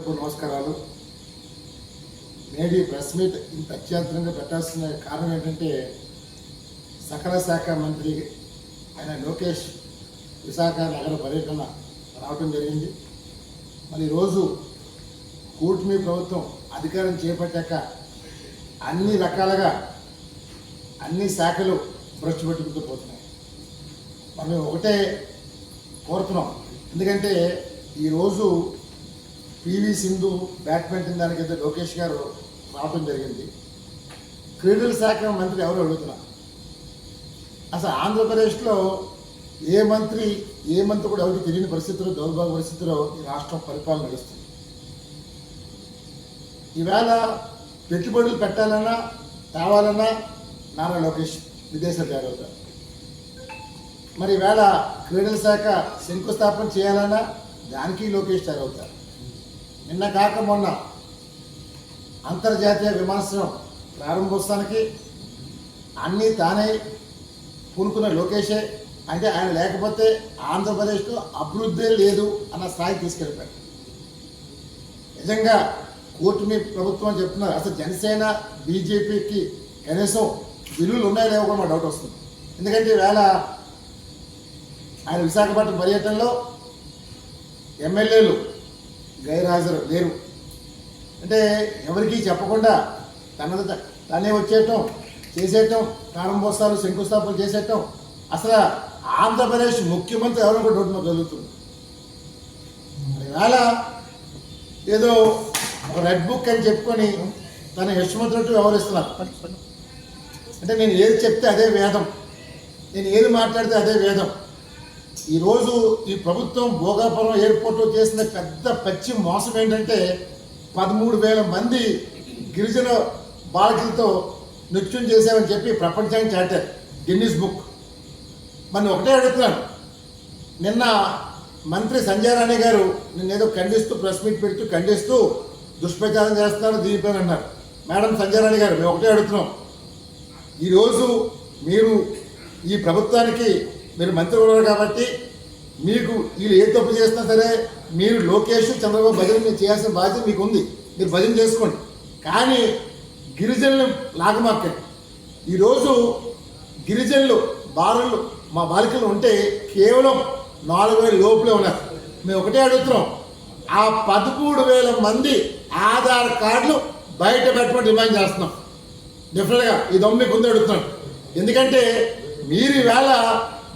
నమస్కారాలు. నేటి press meet ఇంత అత్యంతంగా పెట్టాల్సిన కారణం ఏంటంటే సకల శాఖ మంత్రి అయిన లోకేష్ విశాఖ నగర పర్యటన రావడం జరిగింది. మరి ఈరోజు కూటమి ప్రభుత్వం అధికారం చేపట్టాక అన్ని రకాలుగా అన్ని శాఖలు భ్రష్టు పెట్టుకుంటూ పోతున్నాయి. మనం ఒకటే కోరుతున్నాం, ఎందుకంటే ఈరోజు పివి సింధు బ్యాడ్మింటన్ దానికైతే లోకేష్ గారు రావడం జరిగింది. క్రీడల శాఖ మంత్రి ఎవరు అడుగుతున్నారు? అసలు ఆంధ్రప్రదేశ్లో ఏ మంత్రి కూడా ఎవరికి తెలియని పరిస్థితుల్లో, దౌర్భాగ్య పరిస్థితుల్లో ఈ రాష్ట్రం పరిపాలన నడుస్తుంది. ఈవేళ పెట్టుబడులు పెట్టాలన్నా తేవాలన్నా నారా లోకేష్ విదేశాలు తయారవుతారు. మరి ఈవేళ క్రీడల శాఖ శంకుస్థాపన చేయాలన్నా దానికి లోకేష్ తయారవుతారు. నిన్న కాక మొన్న అంతర్జాతీయ విమానాశ్రయం ప్రారంభోత్సవానికి అన్నీ తానే పూనుకున్న లోకేషే. అంటే ఆయన లేకపోతే ఆంధ్రప్రదేశ్లో అభివృద్ధి లేదు అన్న స్థాయికి తీసుకెళ్ళిపోయారు. నిజంగా కూటమి ప్రభుత్వం చెప్తున్నారు, అసలు జనసేన బీజేపీకి కనీసం బిల్లులు ఉన్నాయో లేవో కూడా మా డౌట్ వస్తుంది. ఎందుకంటే ఈవేళ ఆయన విశాఖపట్నం పర్యటనలో ఎమ్మెల్యేలు గైర్హాజరు లేరు. అంటే ఎవరికీ చెప్పకుండా తనే వచ్చేయటం, చేసేయటం, ప్రారంభోత్సవాలు శంకుస్థాపన చేసేయటం. అసలు ఆంధ్రప్రదేశ్ ముఖ్యమంత్రి ఎవరో కూడా డౌట్ మాకు కలుగుతుంది. ఈవేళ ఏదో ఒక రెడ్ బుక్ అని చెప్పుకొని తన యశ్వంతుడు వ్యవహరిస్తున్నారు. అంటే నేను ఏది చెప్తే అదే వేదం, నేను ఏది మాట్లాడితే అదే వేదం. ఈరోజు ఈ ప్రభుత్వం భోగాపురం ఎయిర్పోర్ట్లో చేసిన పెద్ద పచ్చి మోసం ఏంటంటే 13,000 మంది గిరిజన బాలికలతో నృత్యం చేశామని చెప్పి ప్రపంచానికి చాటారు గిన్నిస్ బుక్. మరి ఒకటే అడుగుతున్నాను, నిన్న మంత్రి సంజయ్ రాణి గారు నిన్నేదో ఖండిస్తూ ప్రెస్ మీట్ పెడుతూ ఖండిస్తూ దుష్ప్రచారం చేస్తున్నారు దీనిపైన అన్నారు. మేడం సంజయ్ రాణి గారు, మేము ఒకటే అడుగుతున్నాం, ఈరోజు మీరు ఈ ప్రభుత్వానికి మీరు మంత్రి ఉన్నారు కాబట్టి మీకు వీళ్ళు ఏ తప్పు చేసినా సరే మీరు లోకేష్ చంద్రబాబు భజన మీరు చేయాల్సిన బాధ్యత మీకు ఉంది, మీరు భజన చేసుకోండి. కానీ గిరిజనులు లాగమాకండి. ఈరోజు గిరిజనులు బాలులు మా బాలికలు ఉంటే కేవలం 4,000 లోపలే ఉన్నారు. మేము ఒకటే అడుగుతున్నాం, ఆ 13,000 మంది ఆధార్ కార్డులు బయట పెట్టమని డిమాండ్ చేస్తున్నాం. డెఫినెట్గా ఈ దమ్ము మీకు ముందు అడుగుతున్నాను. ఎందుకంటే మీరు ఈవేళ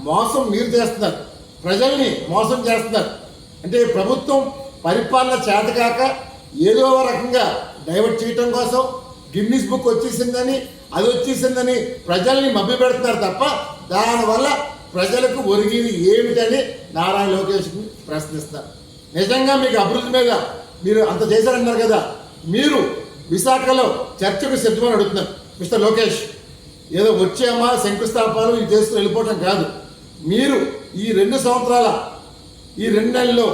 మోసం మీరు చేస్తున్నారు, ప్రజల్ని మోసం చేస్తున్నారు. అంటే ప్రభుత్వం పరిపాలన చేతకాక ఏదో రకంగా డైవర్ట్ చేయటం కోసం గిన్నిస్ బుక్ వచ్చేసిందని అది వచ్చేసిందని ప్రజల్ని మభ్య పెడుతున్నారు తప్ప దానివల్ల ప్రజలకు ఒరిగిది ఏమిటని నారా లోకేష్ని ప్రశ్నిస్తారు. నిజంగా మీకు అభివృద్ధి మీద మీరు అంత చేశారన్నారు కదా, మీరు విశాఖలో చర్చకు సిద్ధమని అడుగుతున్నారు. మిస్టర్ లోకేష్, ఏదో వచ్చామా శంకుస్థాపనలు ఇది చేసుకుని వెళ్ళిపోవటం కాదు. మీరు ఈ 2 సంవత్సరాల ఈ 2 నెలల్లో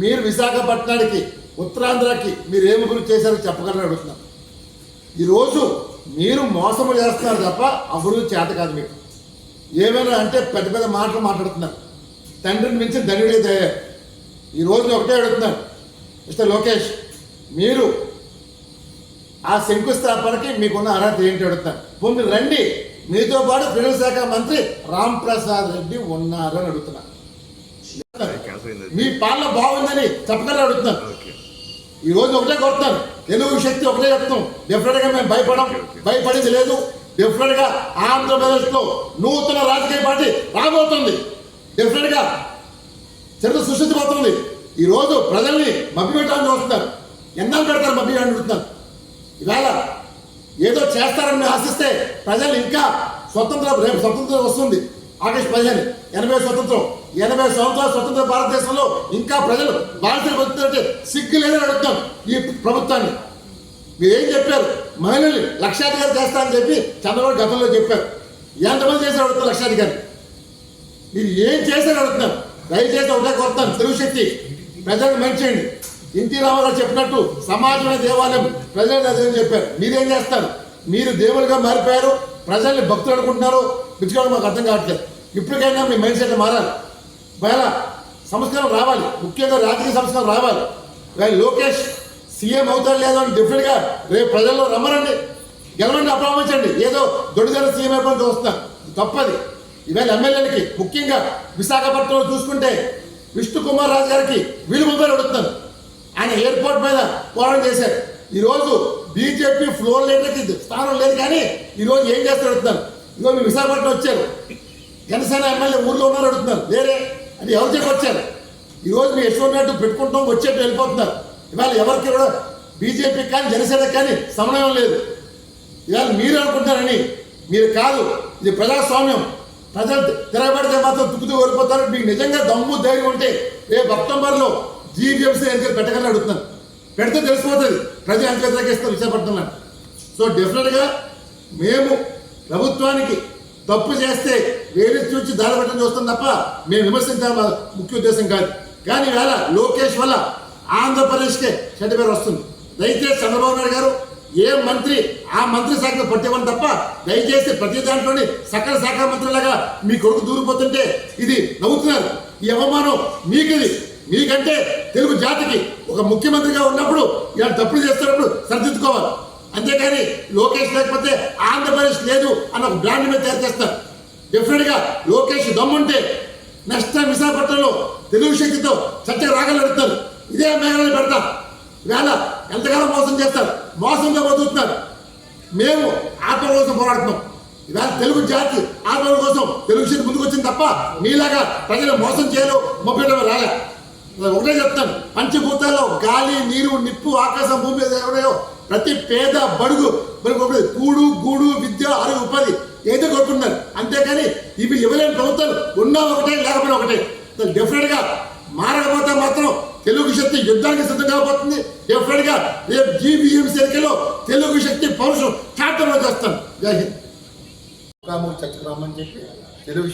మీరు విశాఖపట్నానికి ఉత్తరాంధ్రకి మీరు ఏమి అభివృద్ధి చేశారో చెప్పగలని అడుగుతున్నారు. ఈరోజు మీరు మోసము చేస్తున్నారు తప్ప అభివృద్ధి చేత కాదు. మీకు ఏమైనా అంటే పెద్ద పెద్ద మాటలు మాట్లాడుతున్నారు. తండ్రిని మించి ధనుడే తయారు. ఈరోజు ఒకటే అడుగుతున్నారు, మిస్టర్ లోకేష్, మీరు ఆ శంకుస్థాపనకి మీకున్న అర్హత ఏంటి అడుగుతాను. మీరు రండి, మీతో పాటు క్రీడల శాఖ మంత్రి రామ్ ప్రసాద్ రెడ్డి ఉన్నారు అని అడుగుతున్నారు. మీ పాలన బాగుందని చెప్పగలని అడుగుతున్నాను. ఈరోజు ఒకటే కొడుతున్నాను, తెలుగు శక్తి ఒకటే చెప్తున్నాం, డెఫినెట్గా మేము భయపడింది లేదు. డెఫినెట్గా ఆంధ్రప్రదేశ్లో నూతన రాజకీయ పార్టీ రాబోతుంది. డెఫినెట్గా చరిత్ర సృష్టించబోతుంది. ఈరోజు ప్రజల్ని మభ్య పెట్టాలని చూస్తున్నారు. ఎన్నాళ్ళు పెడతారు మభ్య అని అడుగుతున్నారు. ఇవాళ ఏదో చేస్తారని మేము ఆశిస్తే ప్రజలు ఇంకా రేపు స్వతంత్రం వస్తుంది. ఆగస్టు 15 80 స్వతంత్రం, 80 సంవత్సరాల స్వతంత్ర భారతదేశంలో ఇంకా ప్రజలు బాధ్యతలు పొందుతుంటే సిగ్గు లేదని అడుగుతాం ఈ ప్రభుత్వాన్ని. మీరేం చెప్పారు? మహిళలు లక్షాధికారి చేస్తారని చెప్పి చంద్రబాబు గతంలో చెప్పారు. ఎంతమంది చేశారు అడుగుతారు లక్షాధికారి? మీరు ఏం చేశారు అడుగుతున్నారు. దయచేసి ఒకటే కోరుతాను, తెలుగు శక్తి ప్రజలకు మంచియండి. ఎన్టీ రామారావు చెప్పినట్టు సమాజమే దేవాలయం, ప్రజలు అదే చెప్పారు. మీరేం చేస్తారు? మీరు దేవులుగా మారిపోయారు, ప్రజల్ని భక్తులు అనుకుంటున్నారు. పిచ్చుకోవడం మాకు అర్థం కావట్లేదు. ఇప్పటికైనా మీ మైండ్ సెట్ మారాలి. ఒకవేళ సంస్కారం రావాలి, ముఖ్యంగా రాజకీయ సంస్కారం రావాలి. కానీ లోకేష్ సీఎం అవుతాడు లేదో అని డెఫినెట్గా రేపు ప్రజల్లో రమ్మనండి, గెలవండి, అప్రమించండి. ఏదో దొడిదల సీఎం అయిపోయి చూస్తున్నాం, తప్పది. ఈవేళ ఎమ్మెల్యేలకి ముఖ్యంగా విశాఖపట్నంలో చూసుకుంటే విష్ణు కుమార్ రాజు గారికి వీలు మొబైల్ అడుగుతున్నాను. ఆయన ఎయిర్పోర్ట్ మీద పోరాటం చేశారు. ఈరోజు బీజేపీ ఫ్లోర్ లీడర్కి స్థానం లేదు, కానీ ఈరోజు ఏం చేస్తారు అడుగుతున్నాను. ఈరోజు మీరు విశాఖపట్నం వచ్చారు, జనసేన ఎమ్మెల్యే ఊర్లో ఉన్నారు అడుగుతున్నారు, వేరే అది ఎవరు చెప్పి వచ్చారు. ఈరోజు మీ యశ్వంత్ పెట్టుకుంటాం, వచ్చేట్టు వెళ్ళిపోతున్నారు. ఇవాళ ఎవరికి కూడా బీజేపీకి కానీ జనసేనకి కానీ సమన్వయం లేదు. ఇవాళ మీరు అనుకుంటారని, మీరు కాదు, ఇది ప్రజాస్వామ్యం. ప్రజలు తిరగబడితే మాత్రం తుక్కుతూ ఓడిపోతారు. మీకు నిజంగా దమ్ము ధైర్యం ఉంటే రేపు అక్టోబర్లో జీవీఎంసీ ఎన్నికలు పెట్టగలని అడుగుతున్నాను. పెడితే తెలిసిపోతుంది ప్రజలు ఎంత వ్యతిరేకిస్తారు విశాఖపట్నంలో. సో డెఫినెట్గా మేము ప్రభుత్వానికి తప్పు చేస్తే వేరే చూసి దారి పెట్టడం చూస్తాం తప్ప మేము విమర్శించాలి ముఖ్య ఉద్దేశం కాదు. కానీ వేళ లోకేష్ వల్ల ఆంధ్రప్రదేశ్కే చెడ్డ పేరు వస్తుంది. దయచేసి చంద్రబాబు నాయుడు గారు ఏ మంత్రి ఆ మంత్రి శాఖను పట్టేవని తప్ప దయచేసి ప్రతి దాంట్లోని సకల శాఖ మంత్రులాగా మీ కొడుకు దూరిపోతుంటే ఇది నవ్వుతున్నారు. ఈ అవమానం మీకుది. మీకంటే తెలుగు జాతికి ఒక ముఖ్యమంత్రిగా ఉన్నప్పుడు ఇలా తప్పులు చేస్తున్నప్పుడు సరిదిద్దుకోవాలి. అంతేకాని లోకేష్ లేకపోతే ఆంధ్రప్రదేశ్ లేదు అన్న ఒక బ్రాండ్ మీద తయారు చేస్తారు. డెఫినెట్గా లోకేష్ దమ్ముంటే నెక్స్ట్ టైం విశాఖపట్నంలో తెలుగు శక్తితో చట్టకు రాగలుగుతారు. ఇదే మేఘాలు పెడతాం. వేళ ఎంతకాలం మోసం చేస్తారు, మోసంగా బతుకుతున్నారు. మేము ఆత్మ కోసం పోరాడుతున్నాం. ఇవాళ తెలుగు జాతి ఆత్మ కోసం తెలుగు శక్తి ముందుకు వచ్చింది తప్ప మీలాగా ప్రజలు మోసం చేయడం మొప్పడం రాలే. ఒకటే చెప్తాను, పంచభూతాల్లో గాలి, నీరు, నిప్పు, ఆకాశం, భూమి మీద ఎవరో ప్రతి పేద బడుగు కూడు, గూడు, విద్య, ఆరోగ్య, ఉపాధి ఏదో కోరుకుంటున్నారు. అంతేకాని ఇవి ఇవ్వలేని ప్రభుత్వాలు ఉన్నా ఒకటే లేకపోయినా ఒకటే. డెఫినెట్గా మారకపోతే మాత్రం తెలుగు శక్తి యుద్ధానికి సిద్ధం కాబోతుంది. డెఫినెట్గా రేపు జీవీఎంసీ ఎన్నికల్లో తెలుగు శక్తి పౌరుషం చాటంలో చేస్తాను. జై హింద్. చర్చకు రమ్మని చెప్పి తెలుగు